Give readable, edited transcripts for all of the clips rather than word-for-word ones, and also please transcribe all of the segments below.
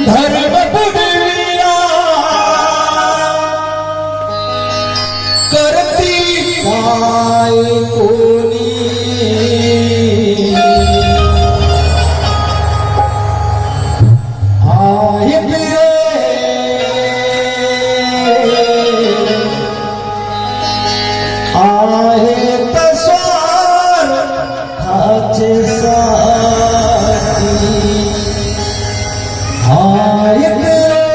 धर्म बुडविला करती काय कोणी आहे बिरे आहे तस्वार खाचे साथी आहे तस्वार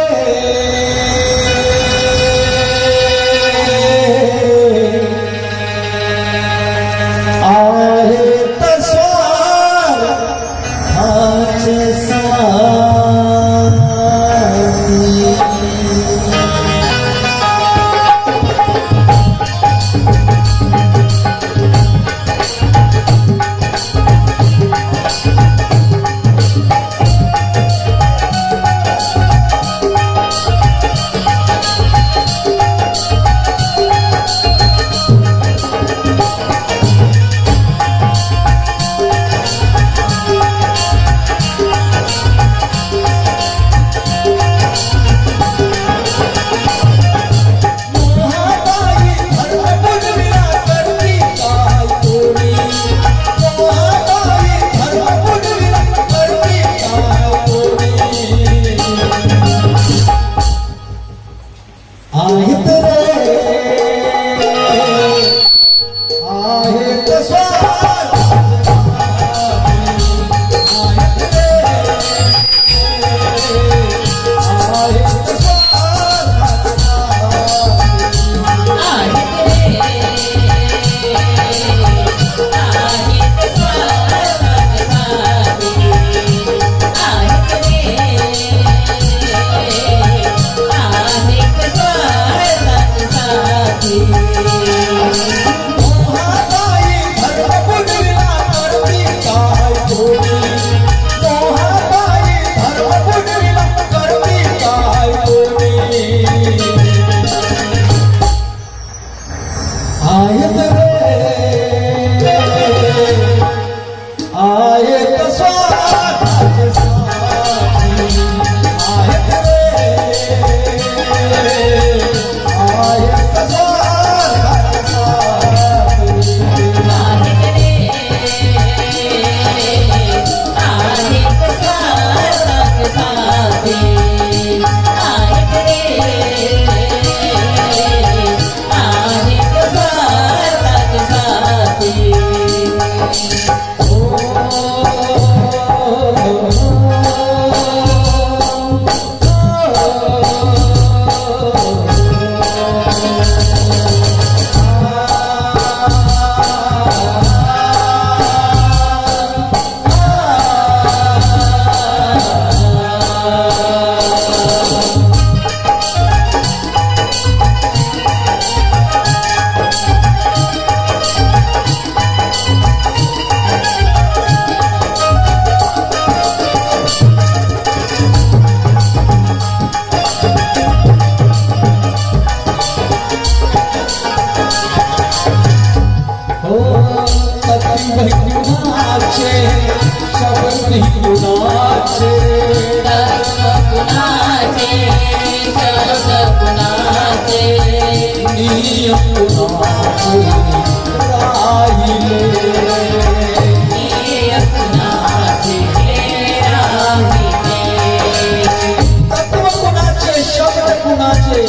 खाचे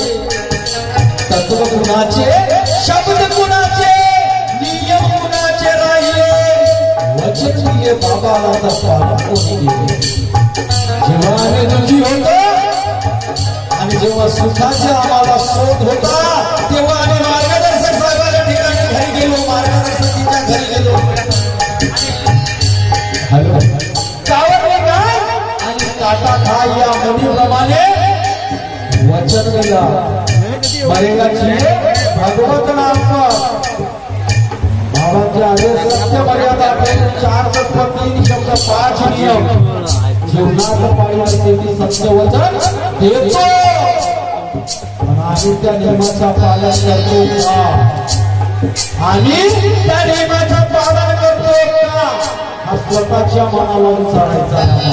तत्व कुणाचे शब्द कुणाचे नियम कुणाचे राहिले वचन दिले बाबाला पालन कोणी केले जेव्हा आम्ही दुःखी होतो आणि जेव्हा सुखाचा आम्हाला शोध होता तेव्हा आम्ही मार्गदर्शक साहेबांच्या ठिकाणी घरी गेलो मार्गदर्शकीच्या घरी गेलो हॅलो कावरले काय आणि काटा खाय या म्हणीप्रमाणे वचन दिला मरेगा जिये भगवत नाम पर बाबांचे आदेश सत्य मर्यादा 4 तत्व 3 शब्द 5 नियम जीवनात पाळले ते सत्य वचन देतो आणि त्या नियमाचा पालन करतो का आणि त्या नियमाचा पालन करतो का स्वतःच्या मनावर चालायचा नाही.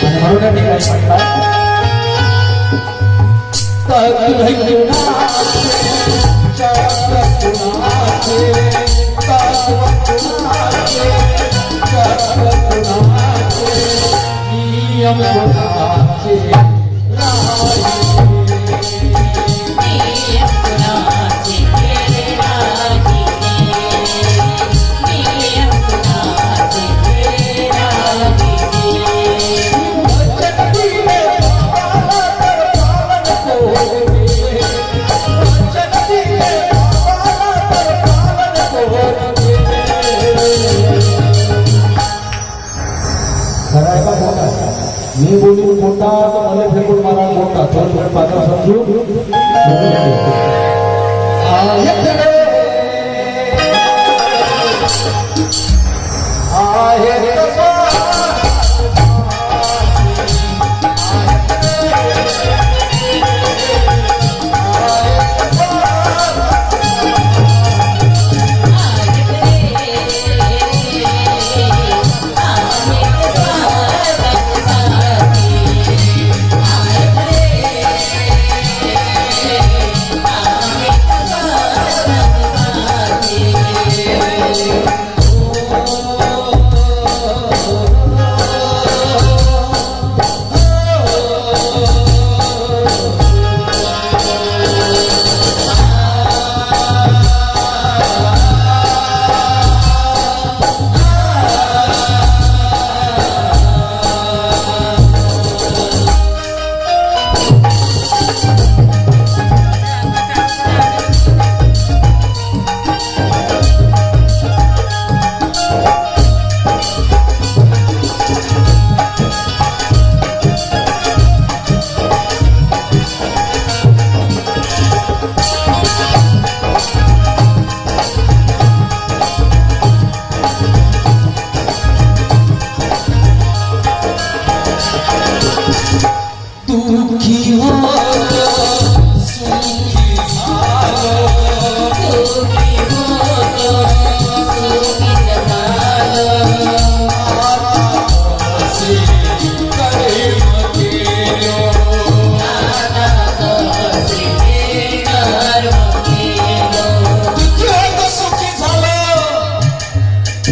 आणि म्हणून या ठिकाणी म्हणतात नियम मी बोलून मोठा मला फेकून मारा मोठा थोडं पात्र समजू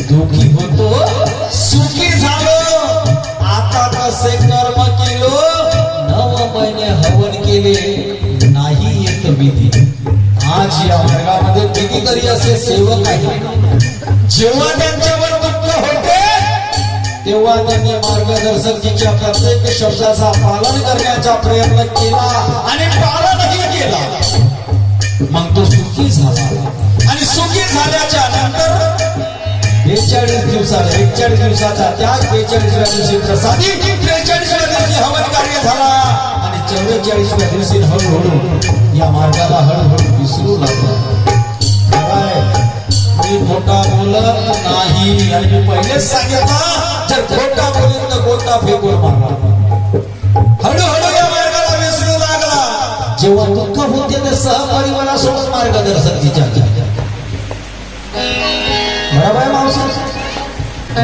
दुखी होतो सुखी झालो आता कसे कर्म केलो 9 महिने हवन केले नाही येत विधी. आज या वर्गामध्ये कितीतरी असे सेवक आहेत जेव्हा त्यांच्यावर दुःख होते तेव्हा त्यांनी मार्गदर्शकजीच्या प्रत्येक शब्दाचा पालन करण्याचा प्रयत्न केला आणि पालनही केला. मग तो सुखी झाला आणि सुखी झाल्याच्या नंतर 42 दिवसाचा त्याग 42व्या दिवशी प्रसादी 43व्या दिवशी हवन कार्य झाला आणि 44व्या दिवशी हळूहळू या मार्गाला हळूहळू विसरू लागला. मी खोटा बोलत नाही आणि मी पहिलेच सांगितलं जर खोटा बोलेल तर गोटा फेकून मारला. हळूहळू या मार्गाला विसरू लागला. जेव्हा दुःख होते ते सहपरिवारासोबत मार्गदर्शक तिच्या बरोबर आहे मावशी.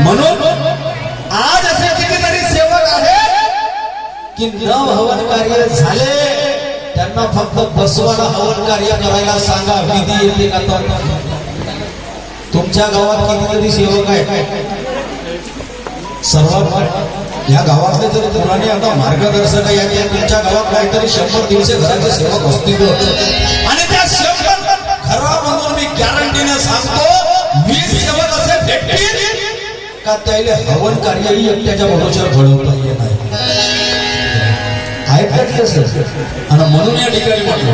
म्हणून आज असे कितीतरी सेवक आहेत की 9 हवन कार्य झाले त्यांना फक्त बसवाला हवन कार्य करायला सांगा विधी येते का. तर तुमच्या गावात कितीतरी सेवक आहेत सर्वात या गावातले जर पुराणे आता मार्गदर्शक आहेत तुमच्या गावात काहीतरी 100-150 घराचे सेवक असतील आणि त्या 100 घरामधून मी गॅरंटीने सांगतो 20 सेवक असे भेटतील का त्याला हवन कार्यही एकट्याच्या भरोश्यावर घडवता येत नाही. ऐकत असेल आणि म्हणून या ठिकाणी म्हटलं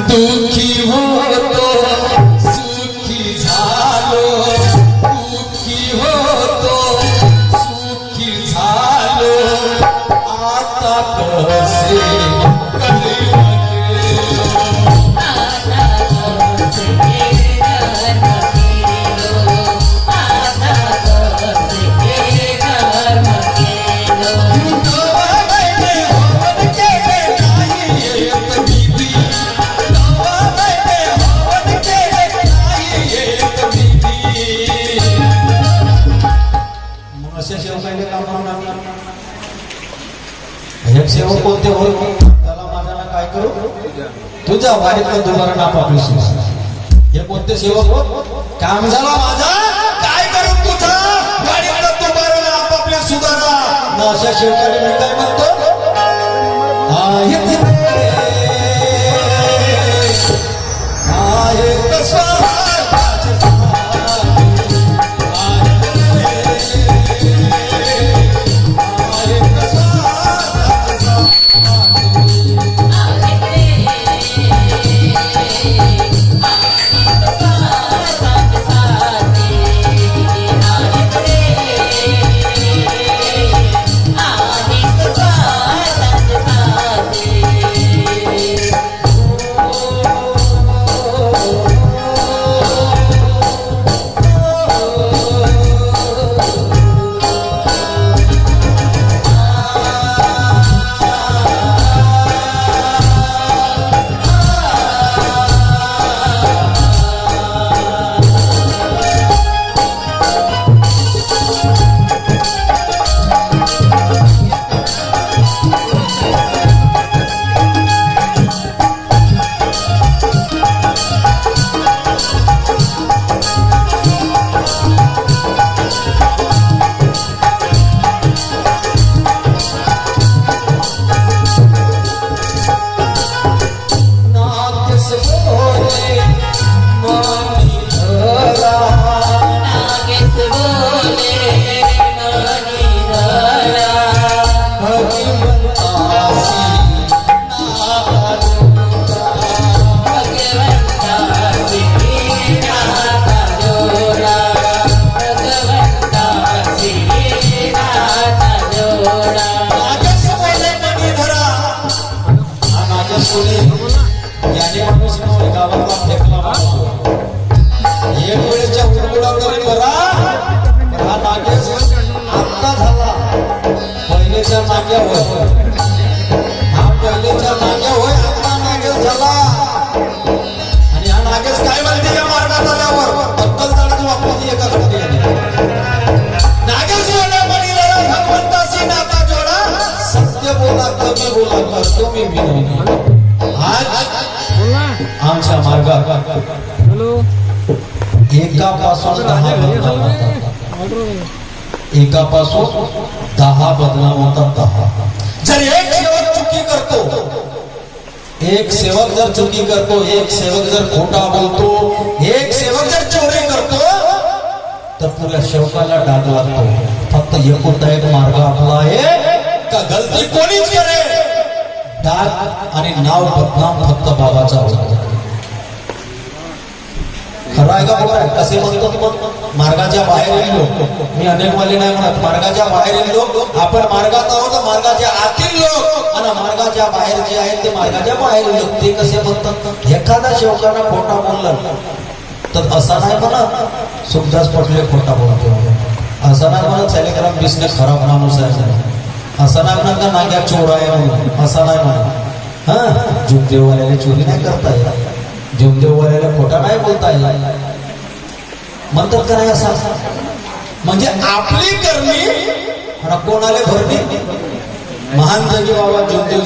दुःखी होतो सुखी झालो दुःखी होतो सुखी झालो आता कसे एक सेवक कोणते होय त्याला माझ्याला काय करू तुझ्या वाडीतलं दुबारा आपापली सुद्धा हे कोणते सेवक हो काम झाला माझा काय करू तुझा वाडीतलं दुबारा आपापल्या सुधारा ना अशा शेवटाने मी काय म्हणतो आमच्या मार्गात एकापासून 10 बदनाम होतात 10 जर एक सेवक चुकी करतो एक सेवक जर चुकी करतो एक सेवक जर खोटा बोलतो एक सेवक जर चोरी करतो तर पुऱ्या सेवकाला डाग लागतो फक्त एकुलता एक मार्ग आपला आहे का गलती कोणीच करे डाग आणि नाव बदनाम फक्त बाबाचा होतो खरं आहे का बोला कसे म्हणतो मार्गाच्या बाहेरील लोक मी अनेक वाले नाही म्हणत मार्गाच्या बाहेरील लोक आपण मार्गात आहोत मार्गाच्या आतील लोक आणि मार्गाच्या बाहेर जे आहेत ते मार्गाच्या बाहेरील लोक ते कसे म्हणतात एखादा सेवकांना खोटा बोलला तर असा नाही म्हणत सुखदास पटले खोटा बोलतो असा नाही म्हणत सॅलेकराम बिसने खराब माणूस आहे असा नाही म्हणत का नाग्या चोर आहे म्हणून असा नाही म्हणत हा जुमदेववाल्याला चोरी नाही करता येत जुमदेववाल्याला खोटा नाही बोलता येत म्हणतात का नाही असा म्हणजे आपली करणी आणि कोणाला भरणी महान जगी बाबा जुमदेव